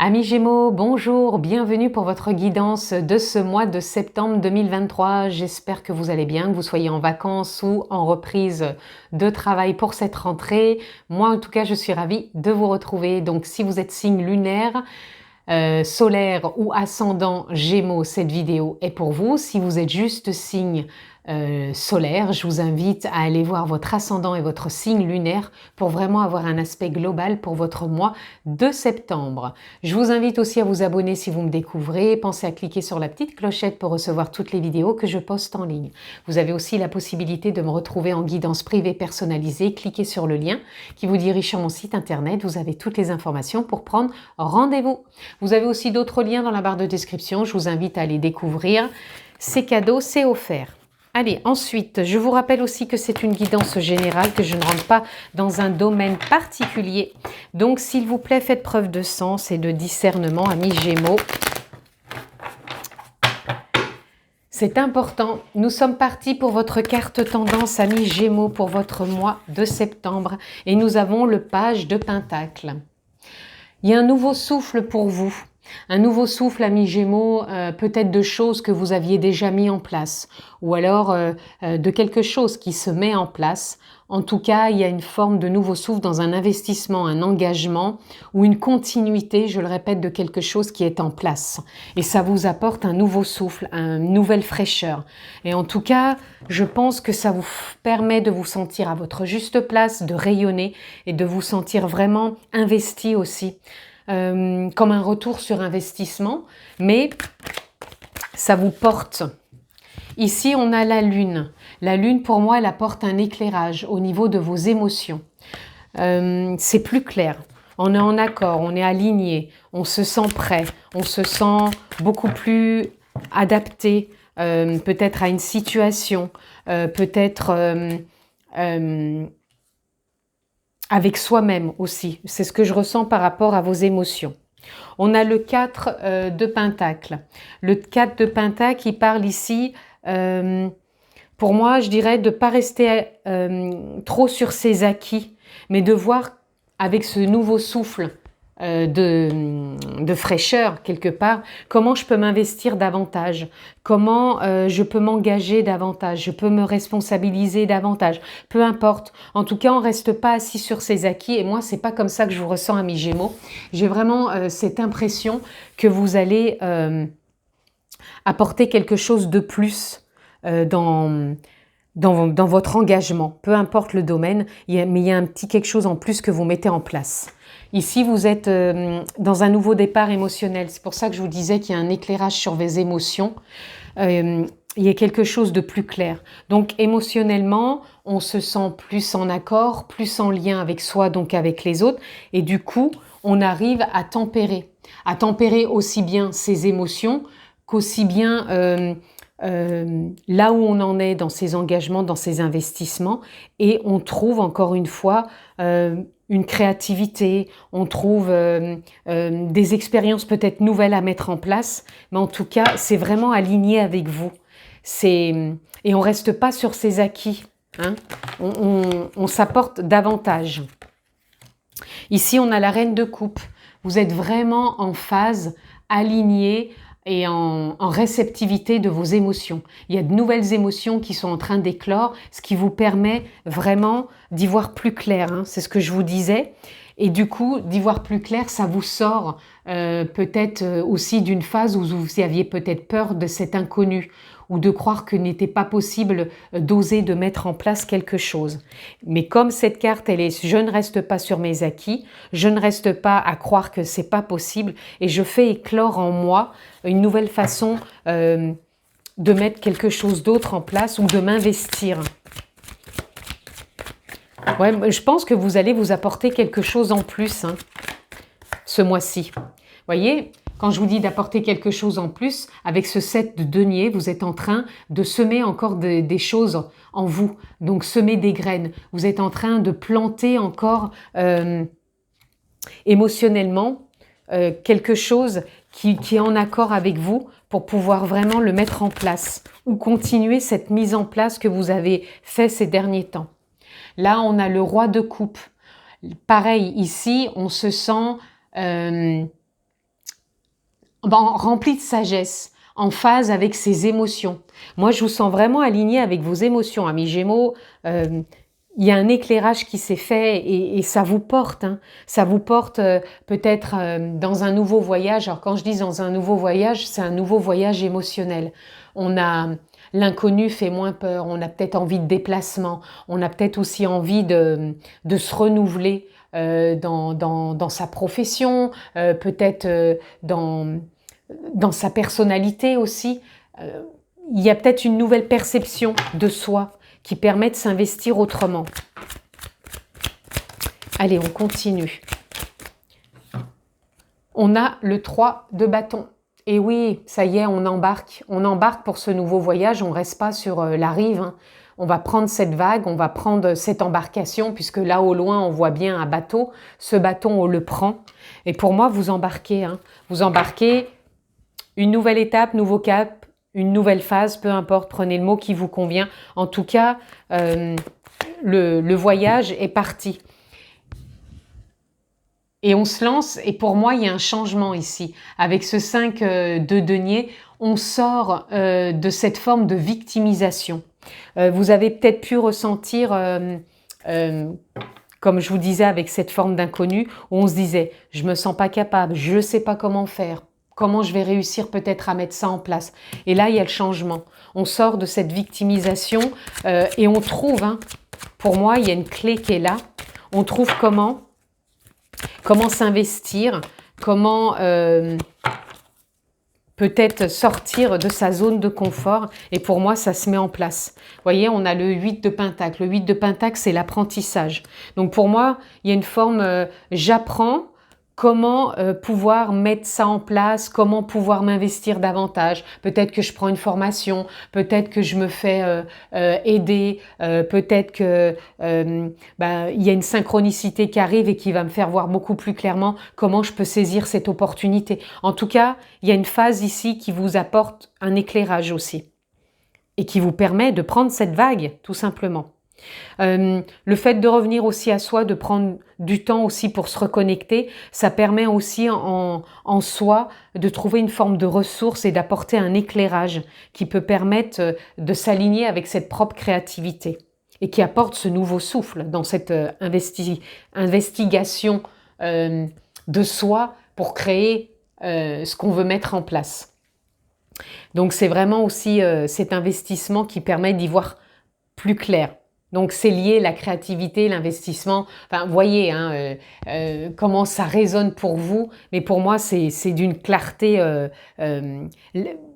Amis Gémeaux, bonjour, bienvenue pour votre guidance de ce mois de septembre 2023. J'espère que vous allez bien, que vous soyez en vacances ou en reprise de travail pour cette rentrée. Moi, en tout cas, je suis ravie de vous retrouver. Donc, si vous êtes signe lunaire, solaire ou ascendant Gémeaux, cette vidéo est pour vous. Si vous êtes juste signe solaire, je vous invite à aller voir votre ascendant et votre signe lunaire pour vraiment avoir un aspect global pour votre mois de septembre. Je vous invite aussi à vous abonner si vous me découvrez. Pensez à cliquer sur la petite clochette pour recevoir toutes les vidéos que je poste en ligne. Vous avez aussi la possibilité de me retrouver en guidance privée personnalisée. Cliquez sur le lien qui vous dirige sur mon site internet. Vous avez toutes les informations pour prendre rendez-vous. Vous avez aussi d'autres liens dans la barre de description. Je vous invite à les découvrir. C'est cadeau, c'est offert. Allez, ensuite, je vous rappelle aussi que c'est une guidance générale, que je ne rentre pas dans un domaine particulier. Donc, s'il vous plaît, faites preuve de sens et de discernement, amis Gémeaux. C'est important. Nous sommes partis pour votre carte tendance, amis Gémeaux, pour votre mois de septembre. Et nous avons le page de Pentacle. Il y a un nouveau souffle pour vous. Un nouveau souffle, amis Gémeaux, peut-être de choses que vous aviez déjà mis en place, ou alors de quelque chose qui se met en place. En tout cas, il y a une forme de nouveau souffle dans un investissement, un engagement, ou une continuité, je le répète, de quelque chose qui est en place. Et ça vous apporte un nouveau souffle, une nouvelle fraîcheur. Et en tout cas, je pense que ça vous permet de vous sentir à votre juste place, de rayonner et de vous sentir vraiment investi aussi. Comme un retour sur investissement, mais ça vous porte. Ici, on a la lune. La lune, pour moi, elle apporte un éclairage au niveau de vos émotions. C'est plus clair. On est en accord, on est aligné, on se sent prêt, on se sent beaucoup plus adapté, peut-être à une situation, peut-être avec soi-même aussi. C'est ce que je ressens par rapport à vos émotions. On a le 4 de Pentacle. Le 4 de Pentacle, il parle ici, pour moi, je dirais de ne pas rester trop sur ses acquis, mais de voir avec ce nouveau souffle de fraîcheur quelque part, comment je peux m'investir davantage, comment je peux m'engager davantage, je peux me responsabiliser davantage, peu importe. En tout cas, on ne reste pas assis sur ses acquis et moi, c'est pas comme ça que je vous ressens, amis Gémeaux. J'ai vraiment cette impression que vous allez apporter quelque chose de plus dans votre engagement, peu importe le domaine, mais il y a un petit quelque chose en plus que vous mettez en place. Ici, vous êtes dans un nouveau départ émotionnel. C'est pour ça que je vous disais qu'il y a un éclairage sur vos émotions. Il y a quelque chose de plus clair. Donc, émotionnellement, on se sent plus en accord, plus en lien avec soi, donc avec les autres. Et du coup, on arrive à tempérer aussi bien ses émotions qu'aussi bien là où on en est dans ses engagements, dans ses investissements. Et on trouve encore une fois une créativité, on trouve des expériences peut-être nouvelles à mettre en place, mais en tout cas, c'est vraiment aligné avec vous. Et on ne reste pas sur ses acquis, hein. On s'apporte davantage. Ici, on a la reine de coupe. Vous êtes vraiment en phase, alignée et en réceptivité de vos émotions. Il y a de nouvelles émotions qui sont en train d'éclore, ce qui vous permet vraiment d'y voir plus clair, hein, c'est ce que je vous disais. Et du coup, d'y voir plus clair, ça vous sort peut-être aussi d'une phase où vous aviez peut-être peur de cet inconnu ou de croire que n'était pas possible d'oser de mettre en place quelque chose. Mais comme cette carte, elle est « je ne reste pas sur mes acquis », je ne reste pas à croire que c'est pas possible et je fais éclore en moi une nouvelle façon de mettre quelque chose d'autre en place ou de m'investir. Ouais, je pense que vous allez vous apporter quelque chose en plus, hein, ce mois-ci. Voyez, quand je vous dis d'apporter quelque chose en plus, avec ce 7 de denier, vous êtes en train de semer encore des choses en vous. Donc, semer des graines. Vous êtes en train de planter encore émotionnellement quelque chose qui est en accord avec vous pour pouvoir vraiment le mettre en place ou continuer cette mise en place que vous avez fait ces derniers temps. Là, on a le roi de coupe. Pareil, ici, on se sent rempli de sagesse, en phase avec ses émotions. Moi, je vous sens vraiment aligné avec vos émotions, amis Gémeaux. Il y a un éclairage qui s'est fait et ça vous porte. Hein. Ça vous porte peut-être dans un nouveau voyage. Alors quand je dis dans un nouveau voyage, c'est un nouveau voyage émotionnel. On a l'inconnu fait moins peur. On a peut-être envie de déplacement. On a peut-être aussi envie de se renouveler dans sa profession, peut-être dans sa personnalité aussi. Il y a peut-être une nouvelle perception de soi qui permet de s'investir autrement. Allez, on continue. On a le 3 de bâton. Et oui, ça y est, on embarque. On embarque pour ce nouveau voyage, on ne reste pas sur la rive. Hein. On va prendre cette vague, on va prendre cette embarcation, puisque là au loin, on voit bien un bateau. Ce bateau, on le prend. Et pour moi, vous embarquez. Hein. Vous embarquez une nouvelle étape, nouveau cap, une nouvelle phase, peu importe, prenez le mot qui vous convient. En tout cas, le voyage est parti. Et on se lance, et pour moi, il y a un changement ici. Avec ce 5 de denier, on sort de cette forme de victimisation. Vous avez peut-être pu ressentir, comme je vous disais, avec cette forme d'inconnu, où on se disait « je me sens pas capable, je ne sais pas comment faire ». Comment je vais réussir peut-être à mettre ça en place. Et là, il y a le changement. On sort de cette victimisation et on trouve, hein, pour moi, il y a une clé qui est là. On trouve comment s'investir, comment peut-être sortir de sa zone de confort. Et pour moi, ça se met en place. Vous voyez, on a le 8 de Pentacle. Le 8 de Pentacle, c'est l'apprentissage. Donc pour moi, il y a une forme, j'apprends, comment pouvoir mettre ça en place, comment pouvoir m'investir davantage. Peut-être que je prends une formation, peut-être que je me fais aider, peut-être que il y a une synchronicité qui arrive et qui va me faire voir beaucoup plus clairement comment je peux saisir cette opportunité. En tout cas, il y a une phase ici qui vous apporte un éclairage aussi et qui vous permet de prendre cette vague, tout simplement. Le fait de revenir aussi à soi, de prendre du temps aussi pour se reconnecter, ça permet aussi en soi de trouver une forme de ressource et d'apporter un éclairage qui peut permettre de s'aligner avec cette propre créativité et qui apporte ce nouveau souffle dans cette investigation de soi pour créer ce qu'on veut mettre en place. Donc c'est vraiment aussi cet investissement qui permet d'y voir plus clair. Donc c'est lié, la créativité, l'investissement. Enfin, voyez hein, comment ça résonne pour vous. Mais pour moi, c'est d'une clarté,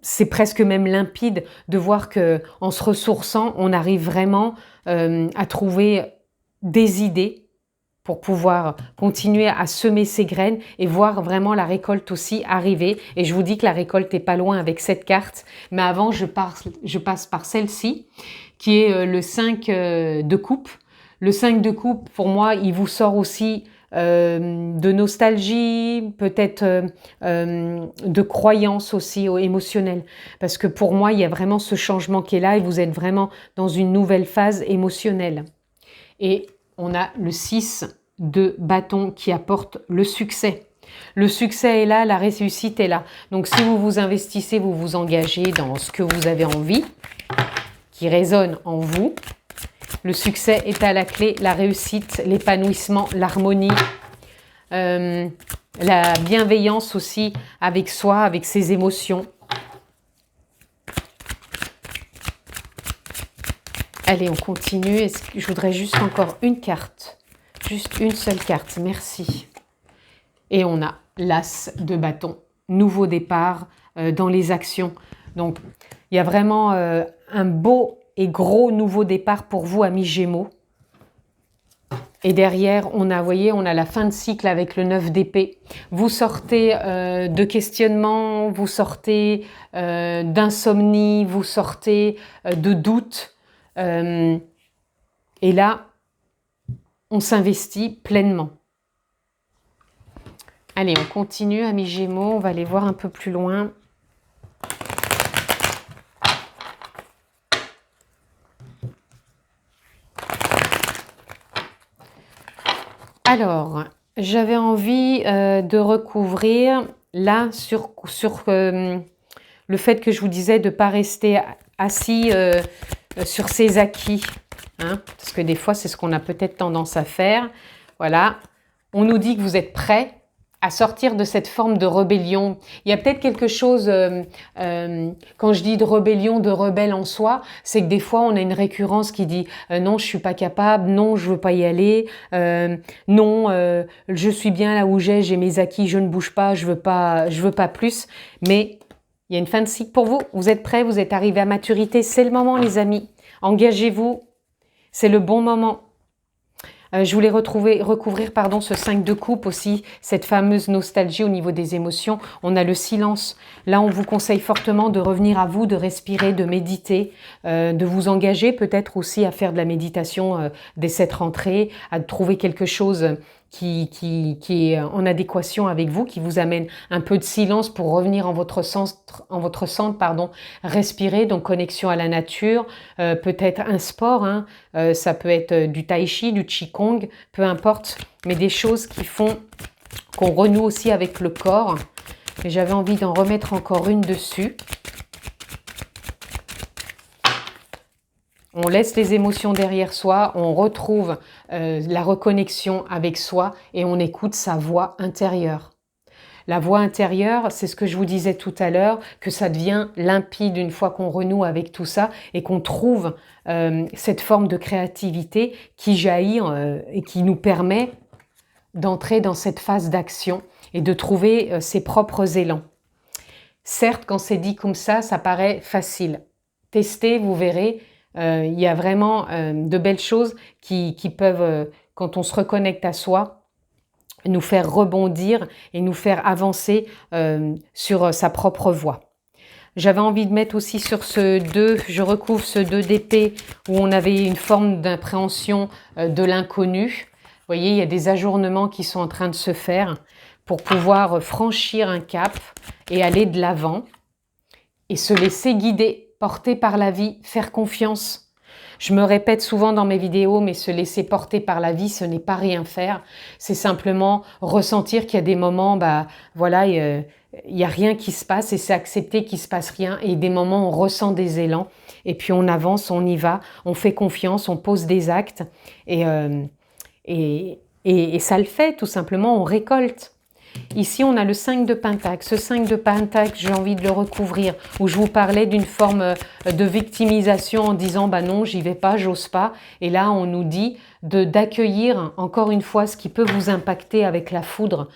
c'est presque même limpide de voir que en se ressourçant, on arrive vraiment à trouver des idées pour pouvoir continuer à semer ces graines et voir vraiment la récolte aussi arriver. Et je vous dis que la récolte n'est pas loin avec cette carte. Mais avant, je passe par celle-ci, qui est le 5 de coupe. Le 5 de coupe, pour moi, il vous sort aussi de nostalgie, peut-être de croyance aussi émotionnelle. Parce que pour moi, il y a vraiment ce changement qui est là et vous êtes vraiment dans une nouvelle phase émotionnelle. Et on a le 6 de bâton qui apporte le succès. Le succès est là, la réussite est là. Donc si vous vous investissez, vous vous engagez dans ce que vous avez envie, qui résonne en vous. Le succès est à la clé, la réussite, l'épanouissement, l'harmonie, la bienveillance aussi avec soi, avec ses émotions. Allez, on continue. Je voudrais juste encore une carte. Juste une seule carte, merci. Et on a l'As de bâton. Nouveau départ dans les actions. Donc, il y a vraiment un beau et gros nouveau départ pour vous, amis Gémeaux. Et derrière, on a, vous voyez, on a la fin de cycle avec le 9 d'épée. Vous sortez de questionnement, vous sortez d'insomnie, vous sortez de doute. Et là, on s'investit pleinement. Allez, on continue, amis Gémeaux. On va aller voir un peu plus loin. Alors, j'avais envie de recouvrir là, sur le fait que je vous disais de ne pas rester assis sur ses acquis, hein, parce que des fois, c'est ce qu'on a peut-être tendance à faire. Voilà, on nous dit que vous êtes prêts à sortir de cette forme de rébellion. Il y a peut-être quelque chose, quand je dis de rébellion, de rebelle en soi, c'est que des fois on a une récurrence qui dit non, je suis pas capable, non, je veux pas y aller, non, je suis bien là où j'ai mes acquis, je ne bouge pas, je veux pas plus. Mais il y a une fin de cycle pour vous. Vous êtes prêts, vous êtes arrivés à maturité, c'est le moment, les amis. Engagez-vous, c'est le bon moment. Je voulais recouvrir ce 5 de coupe aussi, cette fameuse nostalgie au niveau des émotions. On a le silence. Là, on vous conseille fortement de revenir à vous, de respirer, de méditer, de vous engager peut-être aussi à faire de la méditation dès cette rentrée, à trouver quelque chose qui est en adéquation avec vous, qui vous amène un peu de silence pour revenir en votre centre, pardon, respirer, donc connexion à la nature, peut-être un sport, hein, ça peut être du tai chi, du qigong, peu importe, mais des choses qui font qu'on renoue aussi avec le corps. Et j'avais envie d'en remettre encore une dessus. On laisse les émotions derrière soi, on retrouve la reconnexion avec soi et on écoute sa voix intérieure. La voix intérieure, c'est ce que je vous disais tout à l'heure, que ça devient limpide une fois qu'on renoue avec tout ça et qu'on trouve cette forme de créativité qui jaillit et qui nous permet d'entrer dans cette phase d'action et de trouver ses propres élans. Certes, quand c'est dit comme ça paraît facile. Testez, vous verrez, il y a vraiment de belles choses qui peuvent, quand on se reconnecte à soi, nous faire rebondir et nous faire avancer sur sa propre voie. J'avais envie de mettre aussi sur ce 2, je recouvre ce 2 d'épée où on avait une forme d'impréhension de l'inconnu. Vous voyez, il y a des ajournements qui sont en train de se faire pour pouvoir franchir un cap et aller de l'avant et se laisser guider, porter par la vie, faire confiance. Je me répète souvent dans mes vidéos, mais se laisser porter par la vie, ce n'est pas rien faire. C'est simplement ressentir qu'il y a des moments, voilà, il n'y a rien qui se passe et c'est accepter qu'il ne se passe rien. Et des moments, on ressent des élans et puis on avance, on y va, on fait confiance, on pose des actes et ça le fait tout simplement, on récolte. Ici, on a le 5 de Pentacle. Ce 5 de Pentacle, j'ai envie de le recouvrir, où je vous parlais d'une forme de victimisation en disant « bah non, j'y vais pas, j'ose pas ». Et là, on nous dit d'accueillir encore une fois ce qui peut vous impacter avec la foudre.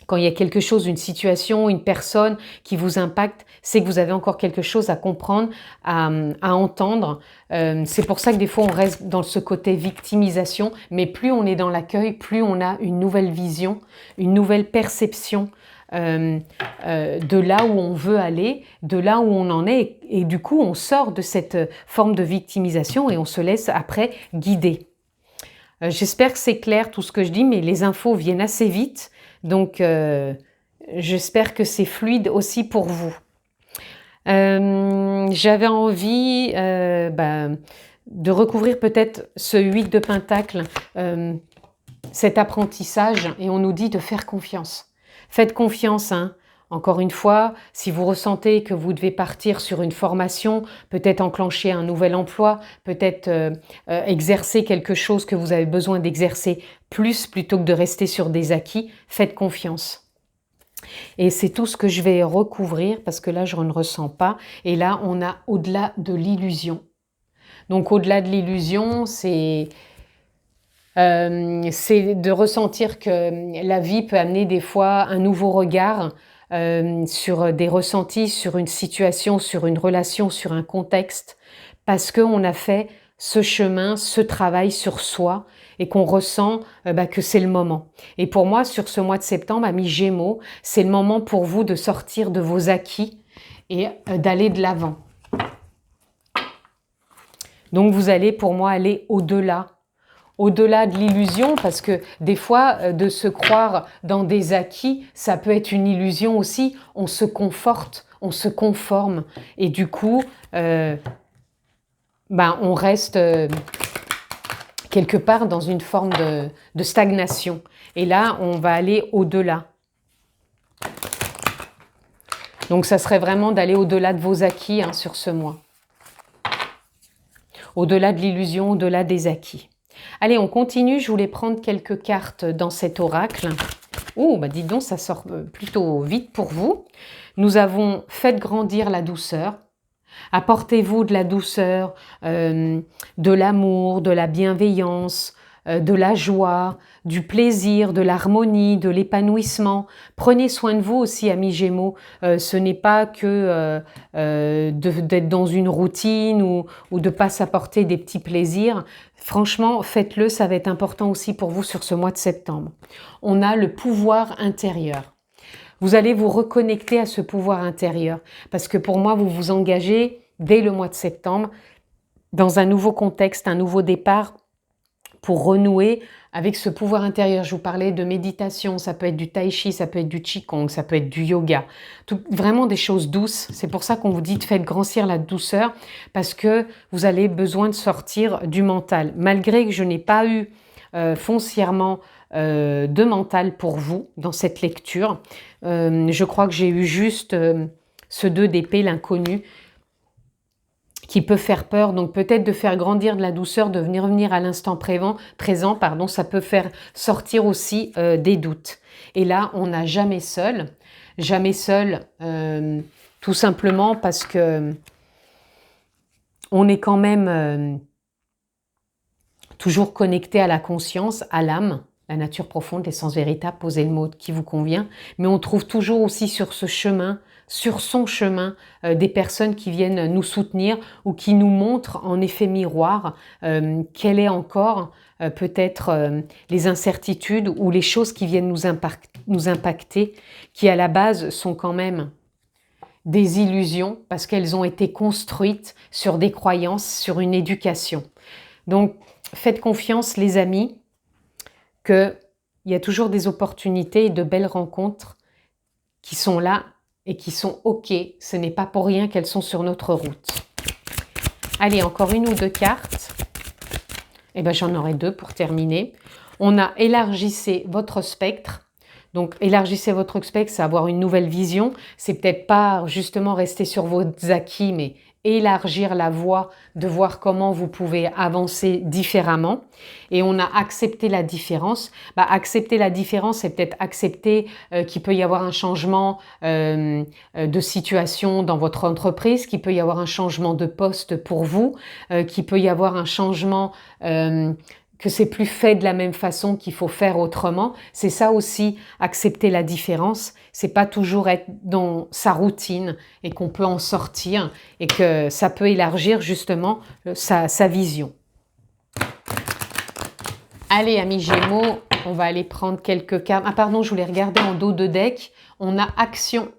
Quand il y a quelque chose, une situation, une personne qui vous impacte, c'est que vous avez encore quelque chose à comprendre, à entendre. C'est pour ça que des fois, on reste dans ce côté victimisation, mais plus on est dans l'accueil, plus on a une nouvelle vision, une nouvelle perception de là où on veut aller, de là où on en est. Et du coup, on sort de cette forme de victimisation et on se laisse après guider. J'espère que c'est clair tout ce que je dis, mais les infos viennent assez vite. Donc, j'espère que c'est fluide aussi pour vous. J'avais envie de recouvrir peut-être ce 8 de Pentacle, cet apprentissage, et on nous dit de faire confiance. Faites confiance, hein. Encore une fois, si vous ressentez que vous devez partir sur une formation, peut-être enclencher un nouvel emploi, peut-être exercer quelque chose que vous avez besoin d'exercer plus plutôt que de rester sur des acquis, faites confiance. Et c'est tout ce que je vais recouvrir parce que là, je ne ressens pas. Et là, on a au-delà de l'illusion. Donc, au-delà de l'illusion, c'est de ressentir que la vie peut amener des fois un nouveau regard sur des ressentis, sur une situation, sur une relation, sur un contexte, parce qu'on a fait ce chemin, ce travail sur soi et qu'on ressent que c'est le moment. Et pour moi, sur ce mois de septembre, amis Gémeaux, c'est le moment pour vous de sortir de vos acquis et d'aller de l'avant. Donc vous allez, pour moi, aller au-delà de l'illusion, parce que des fois, de se croire dans des acquis, ça peut être une illusion aussi. On se conforte, on se conforme, et du coup, on reste quelque part dans une forme de stagnation. Et là, on va aller au-delà. Donc, ça serait vraiment d'aller au-delà de vos acquis hein, sur ce mois. Au-delà de l'illusion, au-delà des acquis. Allez, on continue. Je voulais prendre quelques cartes dans cet oracle. Oh, bah dites donc, ça sort plutôt vite pour vous. Nous avons « Faites grandir la douceur ». Apportez-vous de la douceur, de l'amour, de la bienveillance, de la joie, du plaisir, de l'harmonie, de l'épanouissement. Prenez soin de vous aussi, amis Gémeaux. Ce n'est pas que d'être dans une routine ou de ne pas s'apporter des petits plaisirs. Franchement, faites-le, ça va être important aussi pour vous sur ce mois de septembre. On a le pouvoir intérieur. Vous allez vous reconnecter à ce pouvoir intérieur parce que pour moi, vous vous engagez dès le mois de septembre dans un nouveau contexte, un nouveau départ pour renouer avec ce pouvoir intérieur. Je vous parlais de méditation, ça peut être du tai chi, ça peut être du qigong, ça peut être du yoga. Vraiment des choses douces. C'est pour ça qu'on vous dit de faire grandir la douceur parce que vous avez besoin de sortir du mental. Malgré que je n'ai pas eu foncièrement de mental pour vous dans cette lecture. Je crois que j'ai eu juste ce 2 d'épée, l'inconnu, qui peut faire peur. Donc peut-être de faire grandir de la douceur, de venir à l'instant présent, ça peut faire sortir aussi des doutes. Et là, on n'a jamais seul, tout simplement parce que on est quand même toujours connecté à la conscience, à l'âme, la nature profonde, l'essence véritable, posez le mot qui vous convient, mais on trouve toujours aussi sur ce chemin, sur son chemin, des personnes qui viennent nous soutenir ou qui nous montrent en effet miroir quelle est encore peut-être les incertitudes ou les choses qui viennent nous impacter, qui à la base sont quand même des illusions parce qu'elles ont été construites sur des croyances, sur une éducation. Donc, faites confiance, les amis, qu'il y a toujours des opportunités et de belles rencontres qui sont là et qui sont OK. Ce n'est pas pour rien qu'elles sont sur notre route. Allez, encore 1 ou 2 cartes. Eh bien, j'en aurai 2 pour terminer. On a élargissez votre spectre. Donc, élargissez votre spectre, c'est avoir une nouvelle vision. C'est peut-être pas justement rester sur vos acquis, mais élargir la voie, de voir comment vous pouvez avancer différemment. Et on a accepté la différence. Accepter la différence, c'est peut-être accepter qu'il peut y avoir un changement de situation dans votre entreprise, qu'il peut y avoir un changement de poste pour vous, qu'il peut y avoir un changement que c'est plus fait de la même façon, qu'il faut faire autrement. C'est ça aussi, accepter la différence. C'est pas toujours être dans sa routine et qu'on peut en sortir et que ça peut élargir justement sa vision. Allez, amis Gémeaux, on va aller prendre quelques cartes. Ah pardon, je voulais regarder en dos de deck. On a action.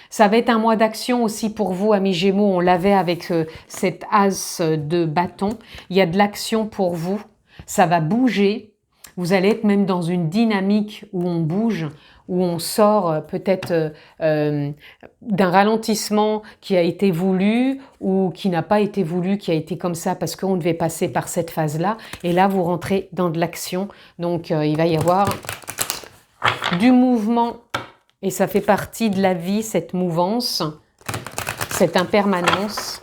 Ça va être un mois d'action aussi pour vous, amis Gémeaux. On l'avait avec cet as de bâton. Il y a de l'action pour vous. Ça va bouger, vous allez être même dans une dynamique où on bouge, où on sort peut-être d'un ralentissement qui a été voulu ou qui n'a pas été voulu, qui a été comme ça parce qu'on devait passer par cette phase-là. Et là, vous rentrez dans de l'action. Donc, il va y avoir du mouvement et ça fait partie de la vie, cette mouvance, cette impermanence.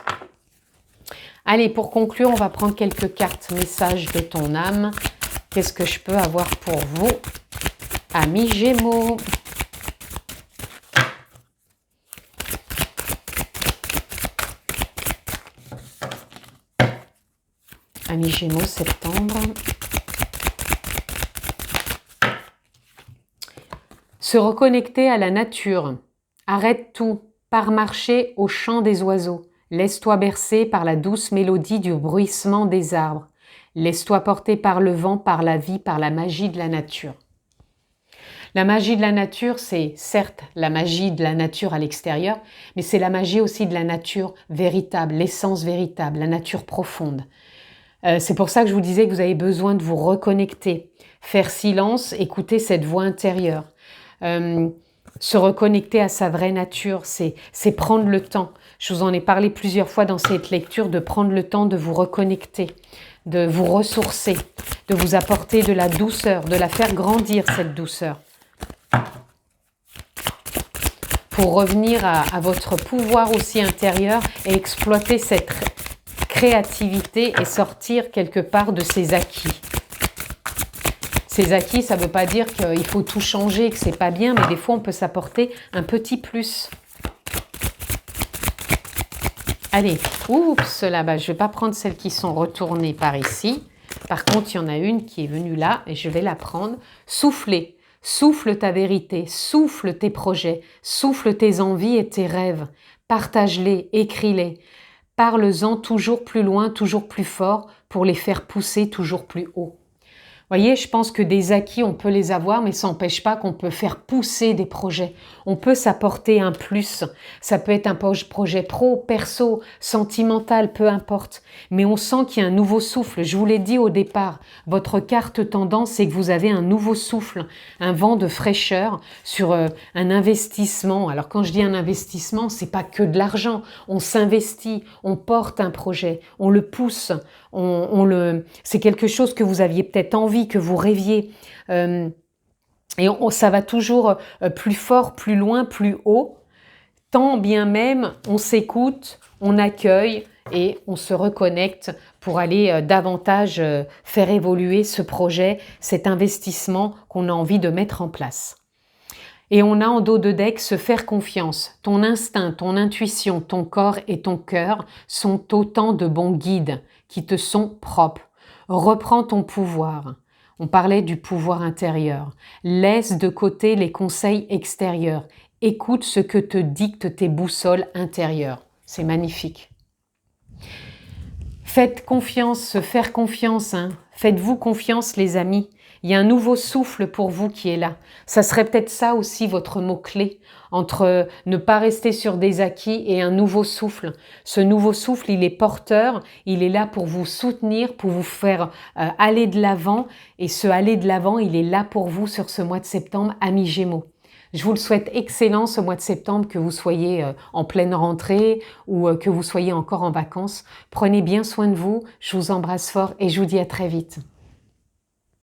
Allez, pour conclure, on va prendre quelques cartes messages de ton âme. Qu'est-ce que je peux avoir pour vous, amis Gémeaux? Amis Gémeaux, septembre. Se reconnecter à la nature. Arrête tout. Pars marcher au chant des oiseaux. Laisse-toi bercer par la douce mélodie du bruissement des arbres. Laisse-toi porter par le vent, par la vie, par la magie de la nature. La magie de la nature, c'est certes la magie de la nature à l'extérieur, mais c'est la magie aussi de la nature véritable, l'essence véritable, la nature profonde. C'est pour ça que je vous disais que vous avez besoin de vous reconnecter, faire silence, écouter cette voix intérieure. Se reconnecter à sa vraie nature, c'est prendre le temps. Je vous en ai parlé plusieurs fois dans cette lecture, de prendre le temps de vous reconnecter, de vous ressourcer, de vous apporter de la douceur, de la faire grandir cette douceur. pour revenir à votre pouvoir aussi intérieur et exploiter cette créativité et sortir quelque part de ces acquis. Ces acquis, ça ne veut pas dire qu'il faut tout changer, que c'est pas bien, mais des fois on peut s'apporter un petit plus. Allez, oups, là-bas, je ne vais pas prendre celles qui sont retournées par ici. Par contre, il y en a une qui est venue là et je vais la prendre. Soufflez, souffle ta vérité, souffle tes projets, souffle tes envies et tes rêves. Partage-les, écris-les. Parle-en toujours plus loin, toujours plus fort pour les faire pousser toujours plus haut. Voyez, je pense que des acquis, on peut les avoir, mais ça n'empêche pas qu'on peut faire pousser des projets. On peut s'apporter un plus. Ça peut être un projet pro, perso, sentimental, peu importe. Mais on sent qu'il y a un nouveau souffle. Je vous l'ai dit au départ, votre carte tendance, c'est que vous avez un nouveau souffle, un vent de fraîcheur sur un investissement. Alors quand je dis un investissement, c'est pas que de l'argent. On s'investit, on porte un projet, on le pousse, c'est quelque chose que vous aviez peut-être envie, que vous rêviez. Et ça va toujours plus fort, plus loin, plus haut. Tant bien même, on s'écoute, on accueille et on se reconnecte pour aller davantage faire évoluer ce projet, cet investissement qu'on a envie de mettre en place. Et on a en dos de deck se faire confiance. Ton instinct, ton intuition, ton corps et ton cœur sont autant de bons guides qui te sont propres. Reprends ton pouvoir. On parlait du pouvoir intérieur. Laisse de côté les conseils extérieurs. Écoute ce que te dictent tes boussoles intérieures. C'est magnifique. Faites confiance, se faire confiance. Faites-vous confiance, les amis. Il y a un nouveau souffle pour vous qui est là. Ça serait peut-être ça aussi votre mot-clé entre ne pas rester sur des acquis et un nouveau souffle. Ce nouveau souffle, il est porteur, il est là pour vous soutenir, pour vous faire aller de l'avant. Et ce aller de l'avant, il est là pour vous sur ce mois de septembre, amis Gémeaux. Je vous le souhaite excellent ce mois de septembre, que vous soyez en pleine rentrée ou que vous soyez encore en vacances. Prenez bien soin de vous, je vous embrasse fort et je vous dis à très vite.